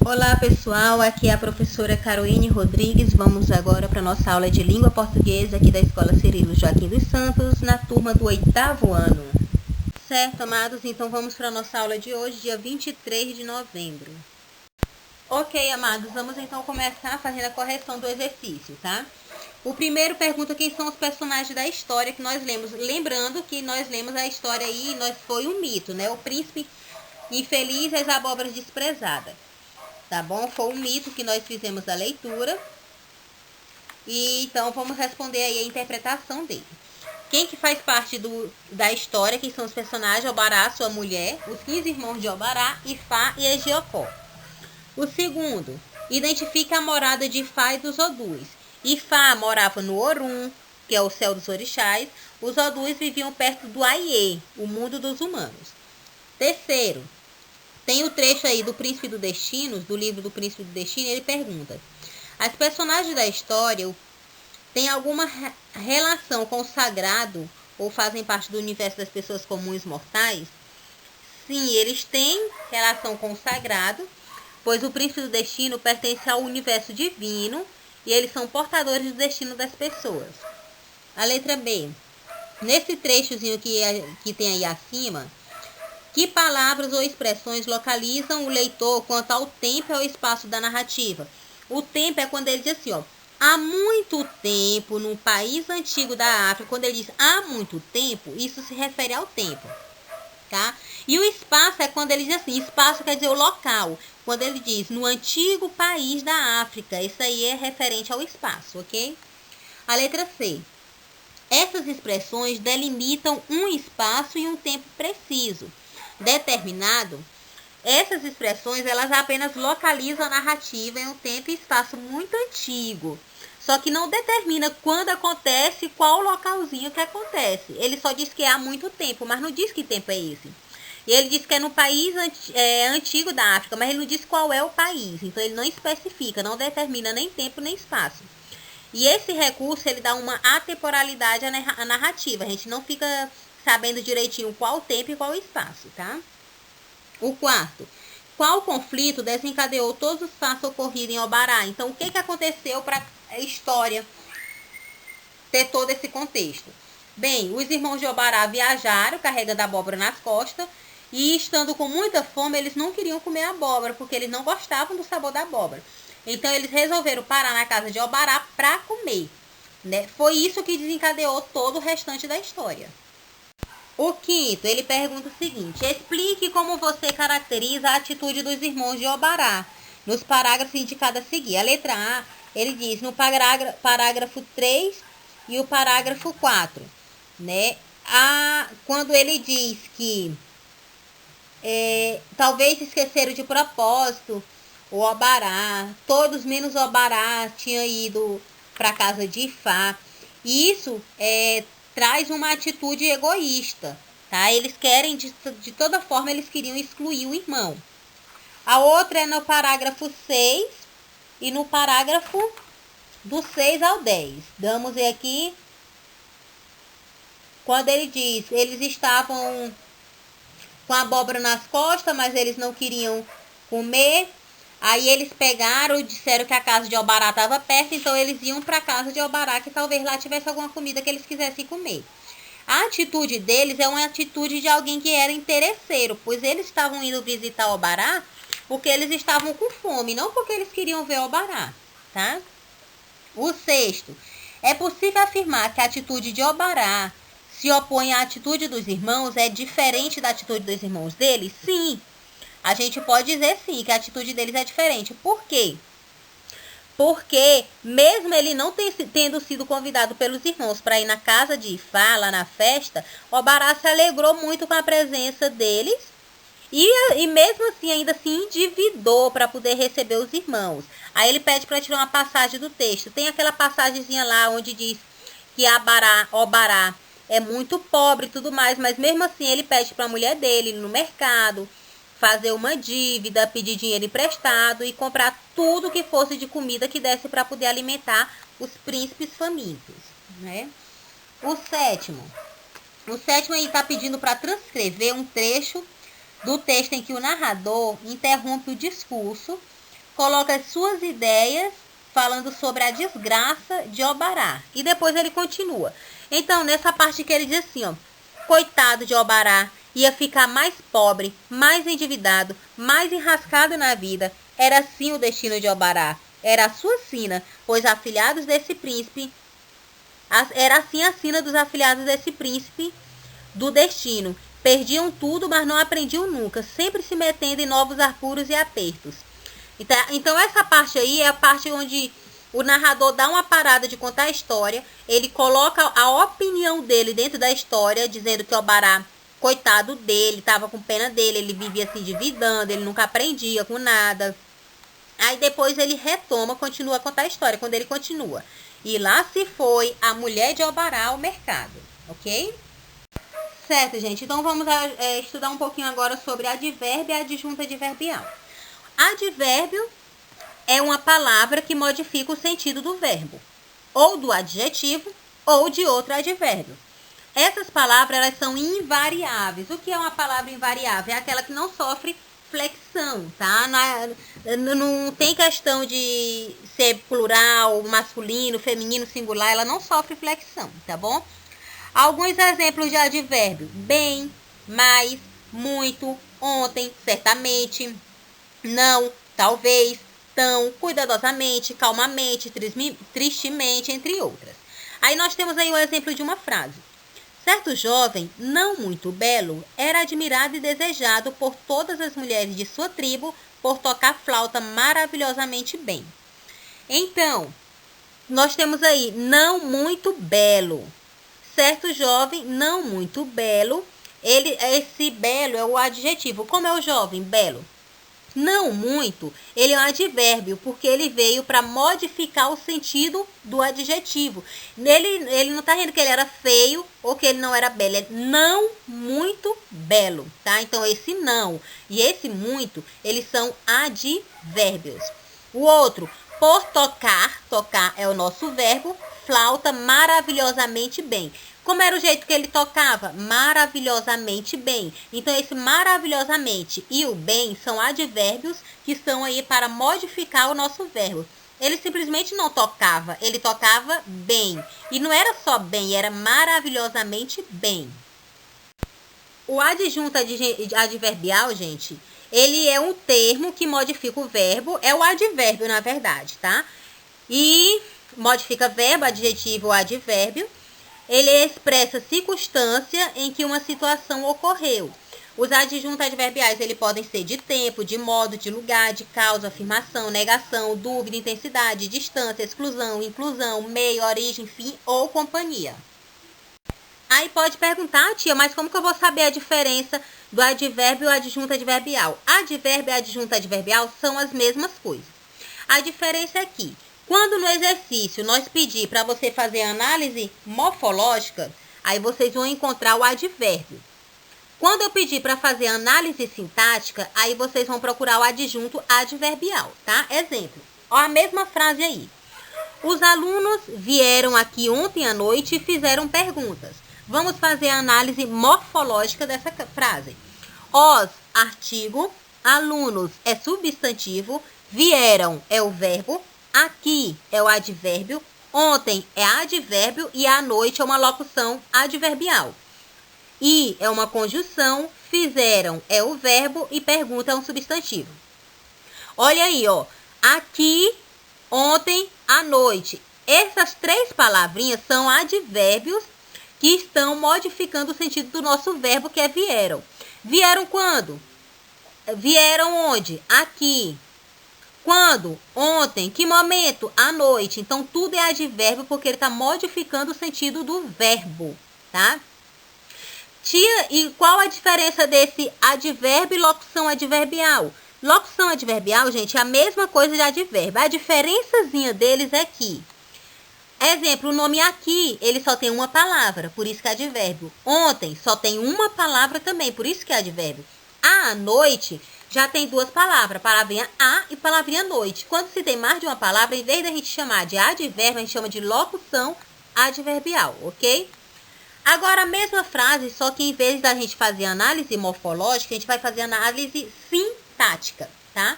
Olá pessoal, aqui é a professora Caroline Rodrigues. Vamos agora para a nossa aula de língua portuguesa aqui da Escola Cirilo Joaquim dos Santos, na turma do 8º ano. Certo, amados? Então vamos para a nossa aula de hoje, dia 23 de novembro. Ok, amados, vamos então começar fazendo a correção do exercício, tá? O primeiro pergunta quem são os personagens da história que nós lemos. Lembrando que nós lemos a história aí, foi um mito, né? O príncipe infeliz e as abóboras desprezadas. Tá bom? Foi um mito que nós fizemos a leitura. E então vamos responder aí a interpretação dele. Quem que faz parte da história, quem são os personagens? Obará, sua mulher, os 15 irmãos de Obará, Ifá e Egiocó. O segundo, identifica a morada de Ifá e dos Odus. Ifá morava no Orum, que é o céu dos orixás. Os Odus viviam perto do Aiê, o mundo dos humanos. Terceiro, tem o trecho aí do Príncipe do Destino, do livro do Príncipe do Destino, e ele pergunta: as personagens da história têm alguma relação com o sagrado ou fazem parte do universo das pessoas comuns mortais? Sim, eles têm relação com o sagrado, pois o Príncipe do Destino pertence ao universo divino e eles são portadores do destino das pessoas. A letra B. Nesse trechozinho que tem aí acima, que palavras ou expressões localizam o leitor quanto ao tempo e ao espaço da narrativa? O tempo é quando ele diz assim, ó, há muito tempo, num país antigo da África. Quando ele diz há muito tempo, isso se refere ao tempo, tá? E o espaço é quando ele diz assim, espaço quer dizer o local. Quando ele diz no antigo país da África, isso aí é referente ao espaço, ok? A letra C. Essas expressões delimitam um espaço e um tempo preciso determinado. Essas expressões elas apenas localizam a narrativa em um tempo e espaço muito antigo, só que não determina quando acontece, qual localzinho que acontece. Ele só diz que é há muito tempo, mas não diz que tempo é esse. E ele diz que é no país antigo da África, mas ele não diz qual é o país, então ele não especifica, não determina nem tempo nem espaço. E esse recurso ele dá uma atemporalidade à narrativa, a gente não fica sabendo direitinho qual o tempo e qual o espaço, tá? O quarto, qual conflito desencadeou todos os fatos ocorridos em Obará? Então, o que aconteceu para a história ter todo esse contexto? Bem, os irmãos de Obará viajaram carregando a abóbora nas costas e, estando com muita fome, eles não queriam comer abóbora, porque eles não gostavam do sabor da abóbora. Então, eles resolveram parar na casa de Obará para comer, né? Foi isso que desencadeou todo o restante da história. O quinto, ele pergunta o seguinte: explique como você caracteriza a atitude dos irmãos de Obará nos parágrafos indicados a seguir. A letra A, ele diz no parágrafo 3 e o parágrafo 4, né? Quando ele diz que talvez esqueceram de propósito o Obará, todos menos o Obará tinham ido para a casa de Ifá. Isso traz uma atitude egoísta, tá? Eles querem, de toda forma, eles queriam excluir o irmão. A outra é no parágrafo 6 e no parágrafo do 6 ao 10. Vamos ver aqui. Quando ele diz, eles estavam com a abóbora nas costas, mas eles não queriam comer. Aí eles pegaram e disseram que a casa de Obará estava perto, então eles iam para a casa de Obará, que talvez lá tivesse alguma comida que eles quisessem comer. A atitude deles é uma atitude de alguém que era interesseiro, pois eles estavam indo visitar Obará porque eles estavam com fome, não porque eles queriam ver Obará, tá? O sexto, é possível afirmar que a atitude de Obará se opõe à atitude dos irmãos, é diferente da atitude dos irmãos deles? Sim. A gente pode dizer sim que a atitude deles é diferente. Por quê? Porque mesmo ele não tendo sido convidado pelos irmãos para ir na casa de Ifá, lá na festa, Obará se alegrou muito com a presença deles e mesmo assim ainda se endividou para poder receber os irmãos. Aí ele pede para tirar uma passagem do texto. Tem aquela passagemzinha lá onde diz que Obará é muito pobre e tudo mais, mas mesmo assim ele pede para a mulher dele ir no mercado, fazer uma dívida, pedir dinheiro emprestado e comprar tudo que fosse de comida que desse para poder alimentar os príncipes famintos, né? O sétimo aí está pedindo para transcrever um trecho do texto em que o narrador interrompe o discurso coloca as suas ideias falando sobre a desgraça de Obará. E depois ele continua. Então, nessa parte que ele diz assim, ó, coitado de Obará, ia ficar mais pobre, mais endividado, mais enrascado na vida. Era assim o destino de Obará. Era a sua sina, pois afilhados desse príncipe... Era assim a sina dos afilhados desse príncipe do destino. Perdiam tudo, mas não aprendiam nunca, sempre se metendo em novos apuros e apertos. Então essa parte aí é a parte onde o narrador dá uma parada de contar a história, ele coloca a opinião dele dentro da história, dizendo que Obará, coitado dele, estava com pena dele, ele vivia se endividando, ele nunca aprendia com nada. Aí depois ele retoma, continua a contar a história, quando ele continua. E lá se foi a mulher de Obará ao mercado, ok? Certo, gente, então vamos estudar um pouquinho agora sobre advérbio e adjunta adverbial. Advérbio é uma palavra que modifica o sentido do verbo, ou do adjetivo, ou de outro advérbio. Essas palavras, elas são invariáveis. O que é uma palavra invariável? É aquela que não sofre flexão, tá? Não tem questão de ser plural, masculino, feminino, singular, ela não sofre flexão, tá bom? Alguns exemplos de advérbio: bem, mais, muito, ontem, certamente, não, talvez, tão, cuidadosamente, calmamente, tristemente, entre outras. Aí nós temos aí o exemplo de uma frase. Certo jovem, não muito belo, era admirado e desejado por todas as mulheres de sua tribo por tocar flauta maravilhosamente bem. Então, nós temos aí não muito belo. Certo jovem, não muito belo. Esse belo é o adjetivo. Como é o jovem? Belo. Não muito, ele é um advérbio, porque ele veio para modificar o sentido do adjetivo. Ele não está dizendo que ele era feio ou que ele não era belo. É não muito belo, tá? Então, esse não e esse muito, eles são advérbios. O outro, por tocar, tocar é o nosso verbo, flauta maravilhosamente bem. Como era o jeito que ele tocava? Maravilhosamente bem. Então, esse maravilhosamente e o bem são advérbios que estão aí para modificar o nosso verbo. Ele simplesmente não tocava, ele tocava bem. E não era só bem, era maravilhosamente bem. O adjunto adverbial, gente, ele é um termo que modifica o verbo, é o advérbio, na verdade, tá? E modifica verbo, adjetivo ou advérbio. Ele expressa circunstância em que uma situação ocorreu. Os adjuntos adverbiais podem ser de tempo, de modo, de lugar, de causa, afirmação, negação, dúvida, intensidade, distância, exclusão, inclusão, meio, origem, fim ou companhia. Aí pode perguntar, tia, mas como que eu vou saber a diferença do advérbio e o adjunto adverbial? Advérbio e adjunto adverbial são as mesmas coisas. A diferença é que, quando no exercício nós pedir para você fazer análise morfológica, aí vocês vão encontrar o advérbio. Quando eu pedir para fazer análise sintática, aí vocês vão procurar o adjunto adverbial, tá? Exemplo, ó, a mesma frase aí. Os alunos vieram aqui ontem à noite e fizeram perguntas. Vamos fazer a análise morfológica dessa frase. Os, artigo, alunos é substantivo, vieram é o verbo, aqui é o advérbio, ontem é advérbio e à noite é uma locução adverbial. E é uma conjunção, fizeram é o verbo e pergunta é um substantivo. Olha aí, ó. Aqui, ontem, à noite. Essas três palavrinhas são advérbios que estão modificando o sentido do nosso verbo, que é vieram. Vieram quando? Vieram onde? Aqui. Quando? Ontem. Que momento? À noite. Então, tudo é advérbio porque ele está modificando o sentido do verbo, tá? Tia, e qual a diferença desse advérbio e locução adverbial? Locução adverbial, gente, é a mesma coisa de advérbio. A diferençazinha deles é que, exemplo, o nome aqui, ele só tem uma palavra, por isso que é advérbio. Ontem só tem uma palavra também, por isso que é advérbio. À noite já tem duas palavras, palavrinha a e palavrinha noite. Quando se tem mais de uma palavra, em vez da gente chamar de advérbio, a gente chama de locução adverbial, ok? Agora, a mesma frase, só que em vez da gente fazer análise morfológica, a gente vai fazer análise sintática, tá?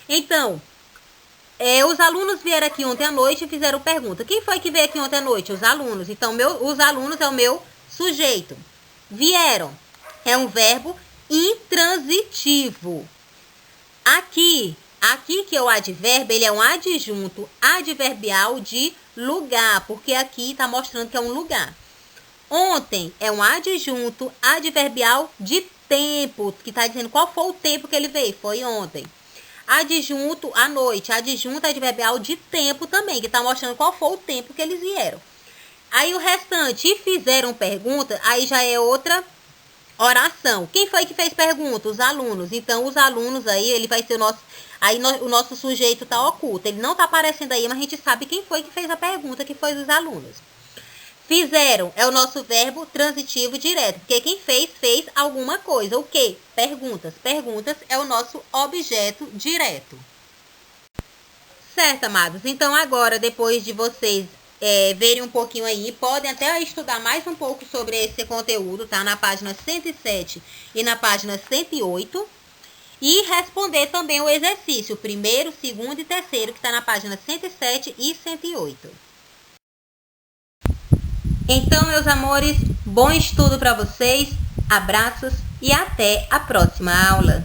Então, Os alunos vieram aqui ontem à noite e fizeram pergunta. Quem foi que veio aqui ontem à noite? Os alunos. Então, os alunos é o meu sujeito. Vieram. É um verbo intransitivo. Aqui que é o advérbio, ele é um adjunto adverbial de lugar, porque aqui está mostrando que é um lugar. Ontem é um adjunto adverbial de tempo, que está dizendo qual foi o tempo que ele veio, foi ontem. Adjunto à noite, adjunto adverbial de tempo também, que está mostrando qual foi o tempo que eles vieram. Aí o restante, e fizeram pergunta, aí já é outra oração. Quem foi que fez pergunta? Os alunos. Então, os alunos aí, ele vai ser o nosso... Aí o nosso sujeito está oculto, ele não está aparecendo aí, mas a gente sabe quem foi que fez a pergunta, que foi os alunos. Fizeram é o nosso verbo transitivo direto, porque quem fez alguma coisa. O quê? Perguntas. Perguntas é o nosso objeto direto. Certo, amados? Então, agora, depois de vocês verem um pouquinho aí, podem até estudar mais um pouco sobre esse conteúdo, tá? Na página 107 e na página 108. E responder também o exercício, primeiro, segundo e terceiro, que está na página 107 e 108. Então, meus amores, bom estudo para vocês, abraços e até a próxima aula.